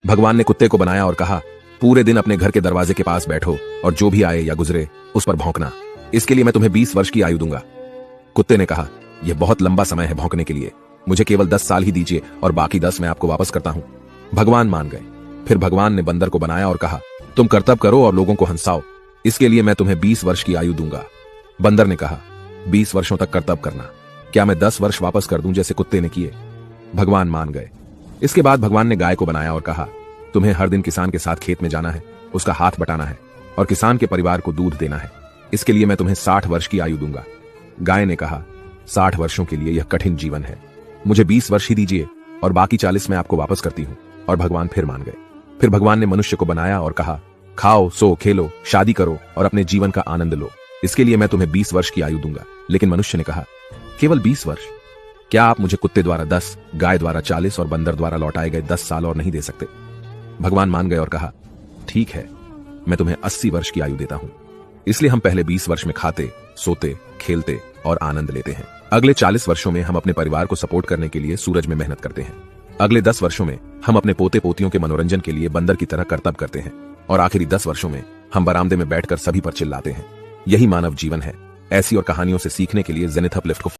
भगवान ने कुत्ते को बनाया और कहा, पूरे दिन अपने घर के दरवाजे के पास बैठो और जो भी आए या गुजरे उस पर भौंकना। इसके लिए मैं तुम्हें 20 वर्ष की आयु दूंगा। कुत्ते ने कहा, यह बहुत लंबा समय है भौंकने के लिए, मुझे केवल 10 साल ही दीजिए और बाकी 10 मैं आपको वापस करता हूं। भगवान मान गए। फिर भगवान ने बंदर को बनाया और कहा, तुम कर्तव्य करो और लोगों को हंसाओ, इसके लिए मैं तुम्हें 20 वर्ष की आयु दूंगा। बंदर ने कहा, 20 वर्षों तक कर्तव्य करना, क्या मैं 10 वर्ष वापस कर दूं जैसे कुत्ते ने किए? भगवान मान गए। इसके बाद भगवान ने गाय को बनाया और कहा, तुम्हें हर दिन किसान के साथ खेत में जाना है, उसका हाथ बटाना है और किसान के परिवार को दूध देना है, इसके लिए मैं तुम्हें 60 वर्ष की आयु दूंगा। गाय ने कहा, 60 वर्षों के लिए यह कठिन जीवन है, मुझे 20 वर्ष ही दीजिए और बाकी 40 मैं आपको वापस करती हूं। और भगवान फिर मान गए। फिर भगवान ने मनुष्य को बनाया और कहा, खाओ, सो, खेलो, शादी करो और अपने जीवन का आनंद लो, इसके लिए मैं तुम्हें 20 वर्ष की आयु दूंगा। लेकिन मनुष्य ने कहा, केवल 20 वर्ष? क्या आप मुझे कुत्ते द्वारा 10, गाय द्वारा 40 और बंदर द्वारा लौटाए गए 10 साल और नहीं दे सकते? भगवान मान गए और कहा, ठीक है, मैं तुम्हें 80 वर्ष की आयु देता हूं। इसलिए हम पहले 20 वर्ष में खाते, सोते, खेलते और आनंद लेते हैं। अगले 40 वर्षों में हम अपने परिवार को सपोर्ट करने के लिए सूरज में मेहनत करते हैं। अगले 10 वर्षों में हम अपने पोते पोतियों के मनोरंजन के लिए बंदर की तरह कर्तव्य करते हैं और आखिरी 10 वर्षों में हम बरामदे में बैठकर सभी पर चिल्लाते हैं। यही मानव जीवन है। ऐसी और कहानियों से सीखने के लिए जेनिथ अपलिफ्ट को